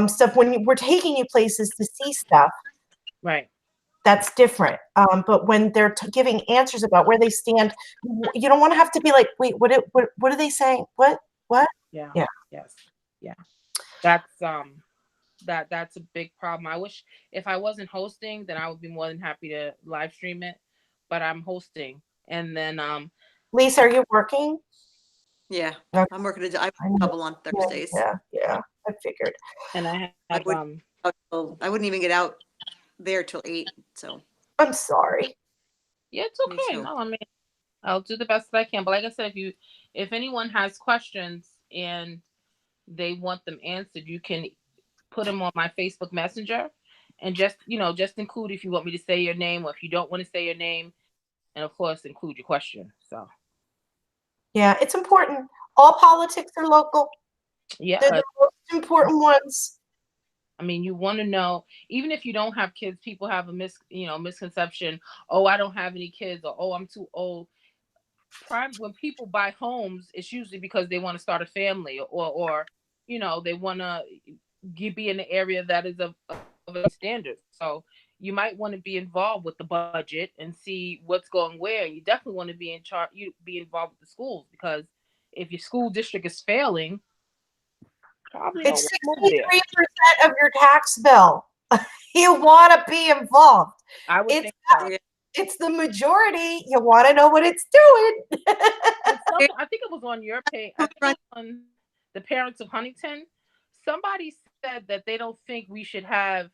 Speaker 1: stuff, when we're taking you places to see stuff.
Speaker 2: Right.
Speaker 1: That's different. But when they're giving answers about where they stand, you don't want to have to be like, wait, what are they saying? What?
Speaker 2: Yeah.
Speaker 1: Yeah.
Speaker 2: Yes. Yeah. That's a big problem. I wish if I wasn't hosting, then I would be more than happy to live stream it. But I'm hosting, and then
Speaker 1: Lisa, are you working?
Speaker 3: Yeah, okay. I'm working. I double on Thursdays.
Speaker 1: Yeah. I figured.
Speaker 2: And I
Speaker 3: wouldn't even get out there till 8. So
Speaker 1: I'm sorry.
Speaker 2: Yeah, it's okay. No, I mean, I'll do the best that I can. But like I said, if anyone has questions and they want them answered, you can put them on my Facebook Messenger, and just include if you want me to say your name, or if you don't want to say your name, and of course include your question. So
Speaker 1: yeah, it's important. All politics are local.
Speaker 2: Yeah,
Speaker 1: they're the most important ones.
Speaker 2: I mean, you want to know, even if you don't have kids, people have a misconception. Oh, I don't have any kids, or oh, I'm too old. When people buy homes, it's usually because they want to start a family, or they want to be in the area that is of a standard. So you might want to be involved with the budget and see what's going where. You definitely want to be in charge. You be involved with the schools, because if your school district is failing,
Speaker 1: it's 63% of your tax bill. You want to be involved.
Speaker 2: I would think so.
Speaker 1: It's the majority. You want to know what it's doing.
Speaker 2: I think it was on your page. I think on the Parents of Huntington. Somebody said that they don't think we should have.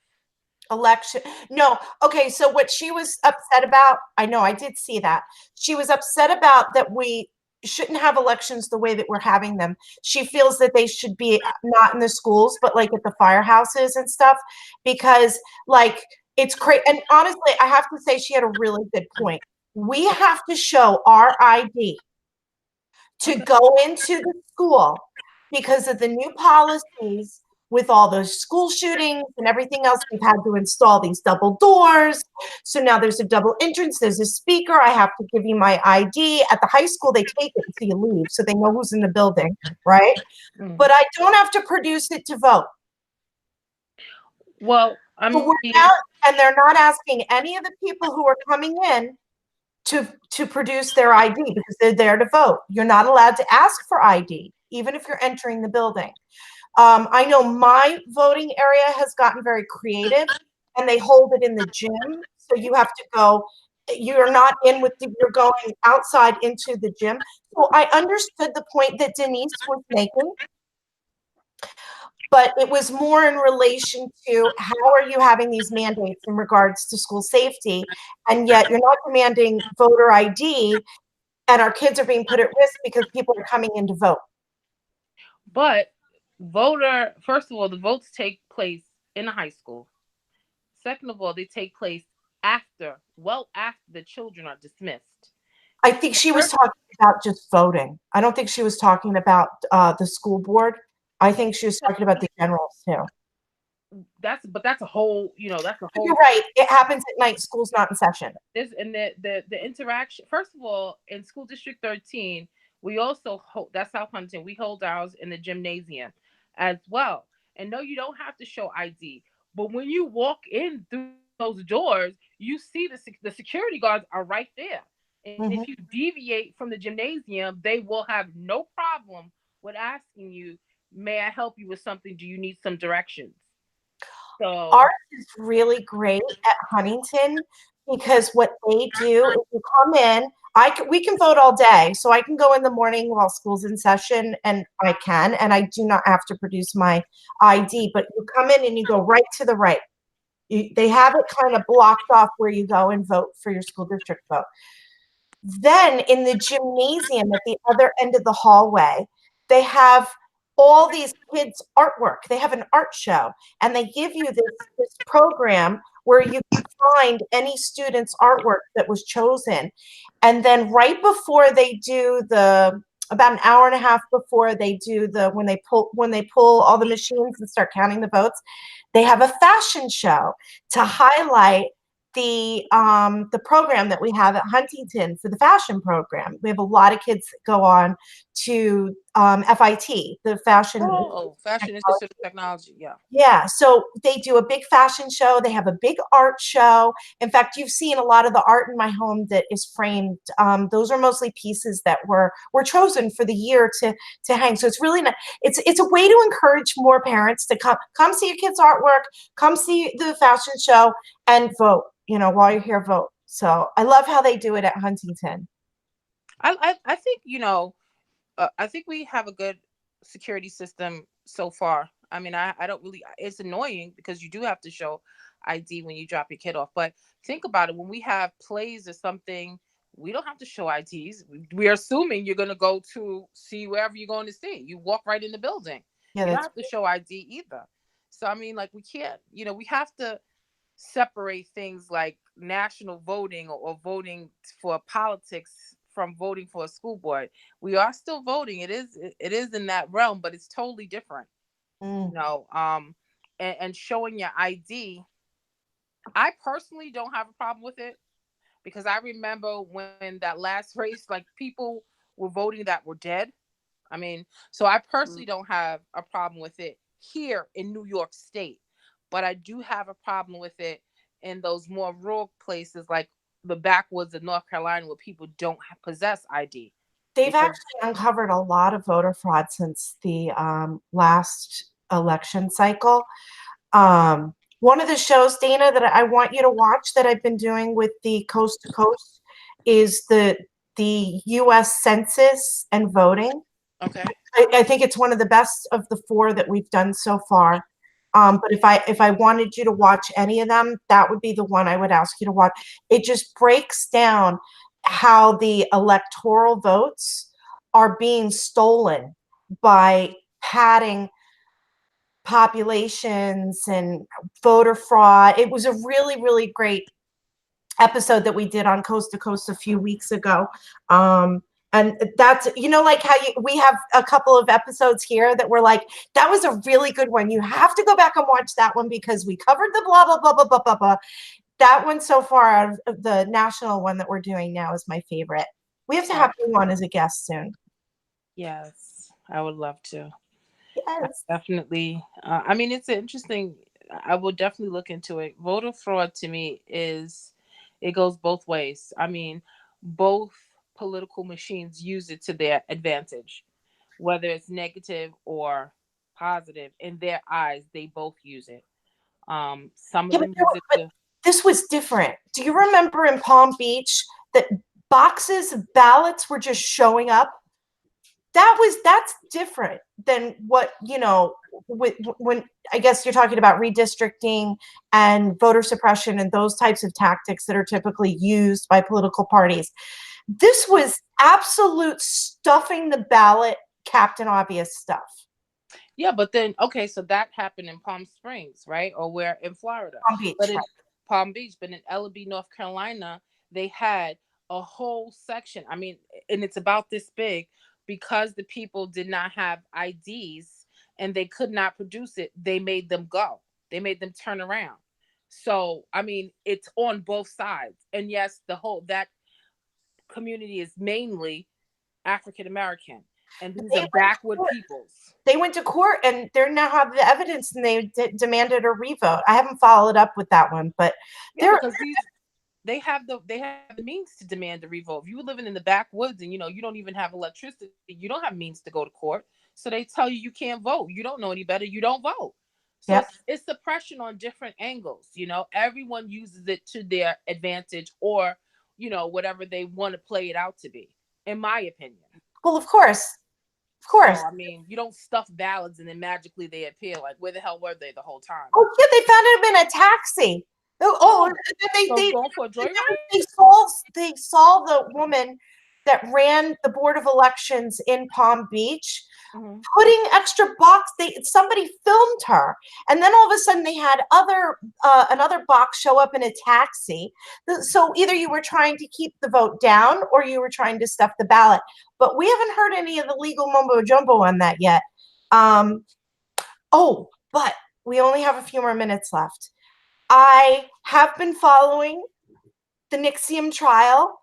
Speaker 1: Election. No. Okay. So what she was upset about, I know I did see that. She was upset about that we shouldn't have elections the way that we're having them. She feels that they should be not in the schools, but like at the firehouses and stuff, because like it's crazy. And honestly, I have to say she had a really good point. We have to show our ID to go into the school because of the new policies with all those school shootings and everything else. We've had to install these double doors. So now there's a double entrance, there's a speaker. I have to give you my ID. At the high school, they take it until you leave, so they know who's in the building, right? But I don't have to produce it to vote.
Speaker 2: Well, I
Speaker 1: So
Speaker 2: mean,
Speaker 1: we're now, and they're not asking any of the people who are coming in to produce their ID because they're there to vote. You're not allowed to ask for ID, even if you're entering the building. I know my voting area has gotten very creative, and they hold it in the gym. So you have to go, you're not in with you're going outside into the gym. So I understood the point that Denise was making, but it was more in relation to how are you having these mandates in regards to school safety, and yet you're not demanding voter ID, and our kids are being put at risk because people are coming in to vote.
Speaker 2: But first of all, the votes take place in the high school. Second of all, they take place after the children are dismissed.
Speaker 1: I think she was talking about just voting. I don't think she was talking about the school board. I think she was talking about the generals too.
Speaker 2: That's a whole, that's a whole.
Speaker 1: You're right. It happens at night. School's not in session.
Speaker 2: And the interaction. First of all, in School District 13, we also that's South Huntington. We hold ours in the gymnasium as well. And no, you don't have to show ID. But when you walk in through those doors, you see the security guards are right there. And if you deviate from the gymnasium, they will have no problem with asking you, may I help you with something? Do you need some directions? So
Speaker 1: ours is really great at Huntington because what they do is you come in, we can vote all day. So I can go in the morning while school's in session, and I do not have to produce my ID, but you come in and you go right to the right. They have it kind of blocked off where you go and vote for your school district vote. Then in the gymnasium at the other end of the hallway, they have all these kids' artwork. They have an art show, and they give you this program where you can find any student's artwork that was chosen. And then right before they do about an hour and a half before they do when they pull all the machines and start counting the votes, they have a fashion show to highlight the program that we have at Huntington for the fashion program. We have a lot of kids that go on to FIT, the Fashion
Speaker 2: Institute of Technology.
Speaker 1: Yeah. So they do a big fashion show. They have a big art show. In fact, you've seen a lot of the art in my home that is framed. Those are mostly pieces that were chosen for the year to hang. So it's really not. It's a way to encourage more parents to come see your kids' artwork, come see the fashion show, and vote. While you're here, vote. So I love how they do it at Huntington.
Speaker 2: I think I think we have a good security system so far. I mean, I don't really. It's annoying because you do have to show ID when you drop your kid off. But think about it: when we have plays or something, we don't have to show IDs. We're assuming you're going to go to see wherever you're going to see. You walk right in the building. Yeah, you don't have to show ID either. So I mean, like we can't. We have to separate things like national voting or voting for politics from voting for a school board. We are still voting. It is in that realm, but it's totally different. And showing your ID, I personally don't have a problem with it because I remember when that last race, like people were voting that were dead. I mean, so I personally don't have a problem with it here in New York State. But I do have a problem with it in those more rural places like the backwoods of North Carolina where people don't possess ID.
Speaker 1: They've actually uncovered a lot of voter fraud since the last election cycle. One of the shows, Dana, that I want you to watch that I've been doing with the Coast to Coast is the U.S. Census and voting.
Speaker 2: Okay.
Speaker 1: I think it's one of the best of the 4 that we've done so far. But if I wanted you to watch any of them, that would be the one I would ask you to watch. It just breaks down how the electoral votes are being stolen by padding populations and voter fraud. It was a really, really great episode that we did on Coast to Coast a few weeks ago. And that's, like how we have a couple of episodes here that were like, that was a really good one. You have to go back and watch that one because we covered the blah, blah, blah, blah, blah, blah, blah. That one so far out of the national one that we're doing now is my favorite. We have to have you on as a guest soon.
Speaker 2: Yes, I would love to.
Speaker 1: Yes.
Speaker 2: Definitely. I mean, it's interesting. I will definitely look into it. Voter fraud to me it goes both ways. I mean, both political machines use it to their advantage, whether it's negative or positive. In their eyes, they both use it. Some of them use it to.
Speaker 1: This was different. Do you remember in Palm Beach that boxes of ballots were just showing up? That's different than what, when I guess you're talking about redistricting and voter suppression and those types of tactics that are typically used by political parties. This was absolute stuffing the ballot, Captain Obvious stuff.
Speaker 2: Yeah, but then, okay, so that happened in Palm Springs, right? Or where in Florida?
Speaker 1: Palm Beach,
Speaker 2: but in Palm Beach, but in Ellaby, North Carolina, they had a whole section. I mean, and it's about this big. Because the people did not have IDs and they could not produce it, they made them go. They made them turn around. So, I mean, it's on both sides. And yes, that community is mainly African American, and these are backward peoples.
Speaker 1: They went to court and they now have the evidence, and they demanded a revote. I haven't followed up with that one, but
Speaker 2: they have the means to demand a revote. If you were living in the backwoods and you don't even have electricity, you don't have means to go to court. So they tell you can't vote. You don't know any better. You don't vote. So it's suppression on different angles. Everyone uses it to their advantage, or whatever they want to play it out to be, in my opinion.
Speaker 1: Well, of course. So,
Speaker 2: I mean, you don't stuff ballots and then magically they appear. Like, where the hell were they the whole time?
Speaker 1: Oh yeah, they found him in a taxi. They saw the woman that ran the Board of Elections in Palm Beach putting extra box. Somebody filmed her, and then all of a sudden they had another box show up in a taxi. So either you were trying to keep the vote down or you were trying to stuff the ballot. But we haven't heard any of the legal mumbo jumbo on that yet. But we only have a few more minutes left. I have been following the NXIVM trial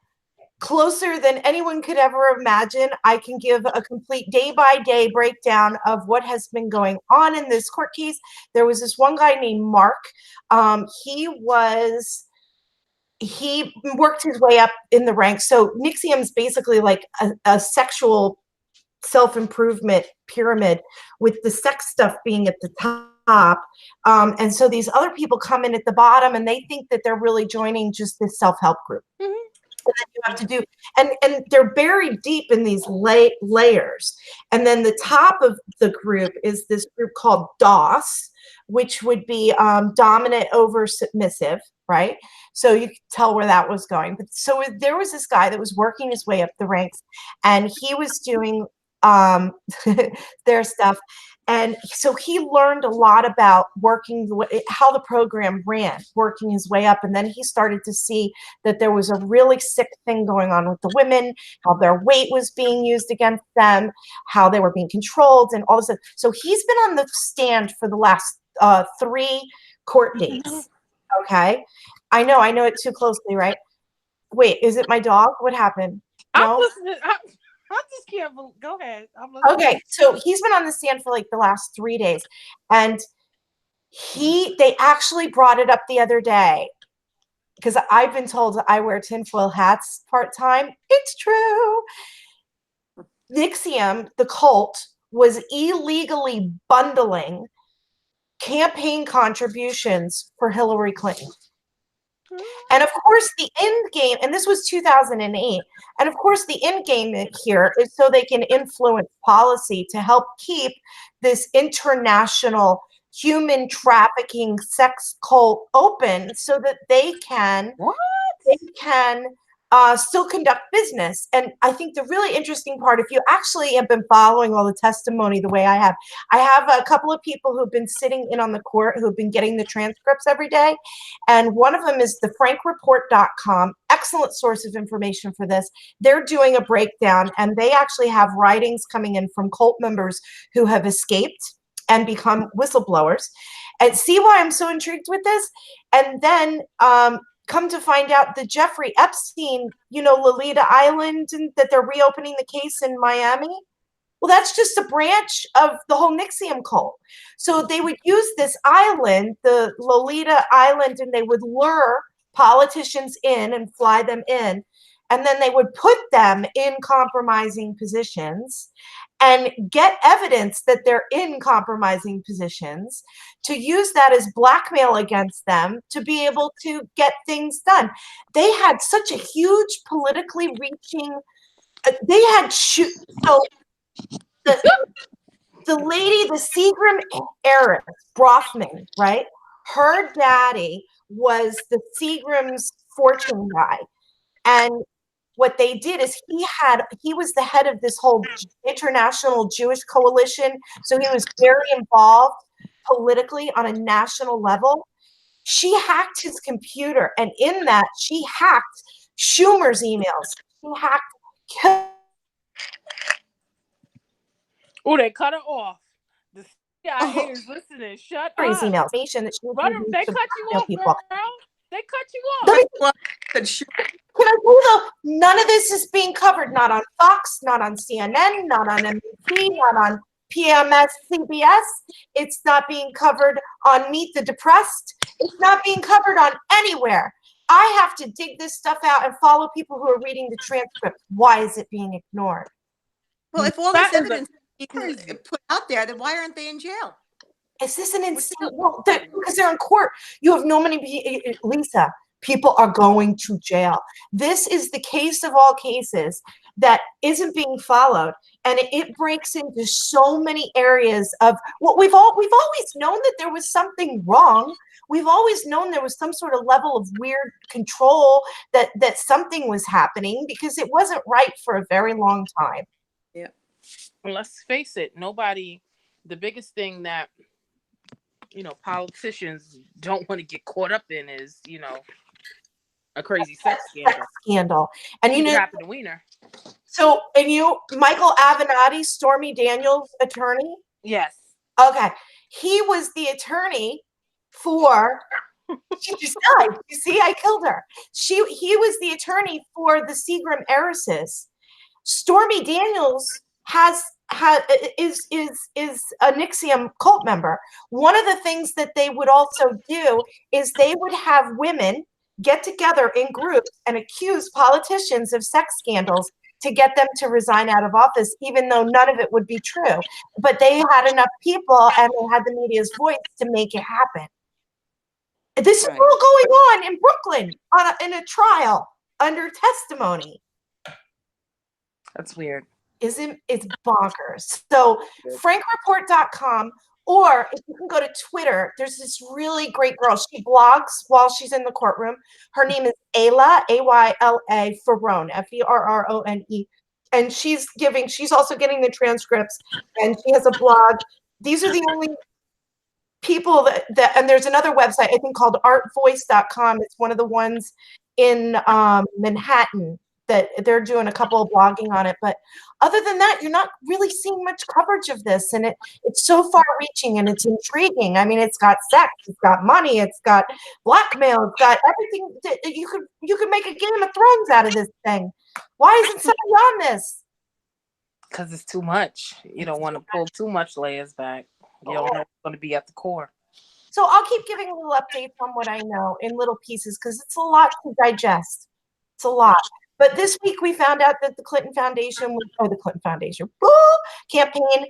Speaker 1: closer than anyone could ever imagine. I can give a complete day-by-day breakdown of what has been going on in this court case. There was this one guy named Mark. He worked his way up in the ranks. So NXIVM is basically like a sexual self-improvement pyramid, with the sex stuff being at the top. And so these other people come in at the bottom and they think that they're really joining just this self-help group. And then you have to do, and they're buried deep in these layers. And then the top of the group is this group called DOS, which would be dominant over submissive, right? So you could tell where that was going. But so there was this guy that was working his way up the ranks, and he was doing their stuff. And so he learned a lot about how the program ran, working his way up. And then he started to see that there was a really sick thing going on with the women, how their weight was being used against them, how they were being controlled, and all this. So he's been on the stand for the last 3 court dates. Okay. I know it too closely, right? Wait, is it my dog? What happened?
Speaker 2: No? I'm listening. I just can't. Go ahead.
Speaker 1: Okay, so he's been on the stand for like the last 3 days, and they actually brought it up the other day, because I've been told I wear tinfoil hats part-time. It's true. NXIVM, the cult, was illegally bundling campaign contributions for Hillary Clinton. And of course, the end game, and this was 2008, and of course, the end game here is so they can influence policy to help keep this international human trafficking sex cult open so that they can
Speaker 2: What?
Speaker 1: still conduct business. And I think the really interesting part, if you actually have been following all the testimony the way I have a couple of people who've been sitting in on the court who've been getting the transcripts every day. And one of them is the frankreport.com, excellent source of information for this. They're doing a breakdown, and they actually have writings coming in from cult members who have escaped and become whistleblowers. And see why I'm so intrigued with this? And then come to find out that Jeffrey Epstein, Lolita Island, and that they're reopening the case in Miami. Well, that's just a branch of the whole NXIVM cult. So they would use this island, the Lolita Island, and they would lure politicians in and fly them in. And then they would put them in compromising positions and get evidence that they're in compromising positions to use that as blackmail against them to be able to get things done. They had such a huge politically reaching, they had, so the lady, the Seagram heiress, Brothman, right? Her daddy was the Seagram's fortune guy. And what they did is he was the head of this whole international Jewish coalition. So he was very involved politically on a national level. She hacked his computer, and in that, she hacked Schumer's emails. She hacked.
Speaker 2: Oh, they cut her off. The CIA is listening. Shut up.
Speaker 1: Emails.
Speaker 2: They cut you off,
Speaker 1: people.
Speaker 2: Girl. They cut you off.
Speaker 1: Can I tell you though, none of this is being covered, not on Fox, not on CNN, not on NBC, not on PMS, CBS. It's not being covered on Meet the Depressed. It's not being covered on anywhere. I have to dig this stuff out and follow people who are reading the transcript. Why is it being ignored?
Speaker 3: Well, if all this evidence is being put out there, then why aren't they in jail?
Speaker 1: Is this an insane? Well, because they're in court. You have no money, Lisa. People are going to jail. This is the case of all cases that isn't being followed, and it breaks into so many areas of what we've always known that there was something wrong. We've always known there was some sort of level of weird control that something was happening because it wasn't right for a very long time.
Speaker 3: Yeah.
Speaker 2: And let's face it, the biggest thing that politicians don't want to get caught up in is, a crazy sex scandal.
Speaker 1: And
Speaker 2: happened to Wiener.
Speaker 1: So, Michael Avenatti, Stormy Daniels' attorney?
Speaker 2: Yes.
Speaker 1: Okay. He was the attorney for, she just died. You see, I killed her. He was the attorney for the Seagram heiresses. Stormy Daniels is a NXIVM cult member. One of the things that they would also do is they would have women get together in groups and accuse politicians of sex scandals to get them to resign out of office, even though none of it would be true. But they had enough people and they had the media's voice to make it happen. This is all going on in Brooklyn in a trial under testimony.
Speaker 2: That's weird.
Speaker 1: It's bonkers. So frankreport.com, or if you can go to Twitter, there's this really great girl. She blogs while she's in the courtroom. Her name is Ayla, A-Y-L-A, Ferrone, F-E-R-R-O-N-E. And she's also getting the transcripts, and she has a blog. These are the only people that and there's another website, I think, called artvoice.com. It's one of the ones in Manhattan that they're doing a couple of blogging on it. But other than that, you're not really seeing much coverage of this. And it's so far reaching and it's intriguing. I mean, it's got sex, it's got money, it's got blackmail, it's got everything. You could make a Game of Thrones out of this thing. Why isn't somebody on this?
Speaker 2: Because it's too much. You don't want to pull too much layers back. You don't know what's going to be at the core.
Speaker 1: So I'll keep giving a little update on what I know in little pieces because it's a lot to digest. It's a lot. But this week we found out that the Clinton Foundation campaign,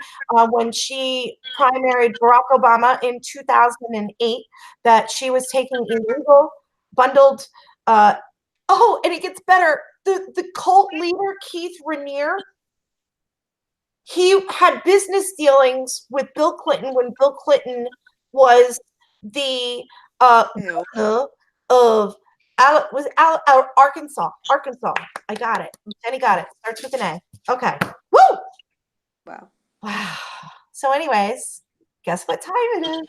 Speaker 1: when she primaried Barack Obama in 2008, that she was taking illegal bundled. And it gets better. The cult leader Keith Raniere, he had business dealings with Bill Clinton when Bill Clinton was the
Speaker 3: Ew.
Speaker 1: governor of Arkansas. Arkansas. I got it. Jenny got it. Starts with an A. Okay. Woo!
Speaker 3: Wow.
Speaker 1: Wow. So, anyways, guess what time it is?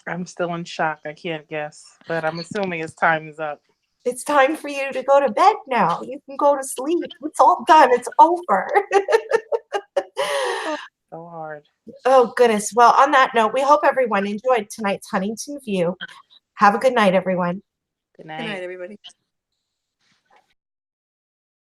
Speaker 2: I'm still in shock. I can't guess, but I'm assuming his time is up.
Speaker 1: It's time for you to go to bed now. You can go to sleep. It's all done. It's over.
Speaker 2: So hard.
Speaker 1: Oh, goodness. Well, on that note, we hope everyone enjoyed tonight's Huntington View. Have a good night, everyone.
Speaker 2: Good
Speaker 3: Good night,
Speaker 2: night.
Speaker 3: everybody.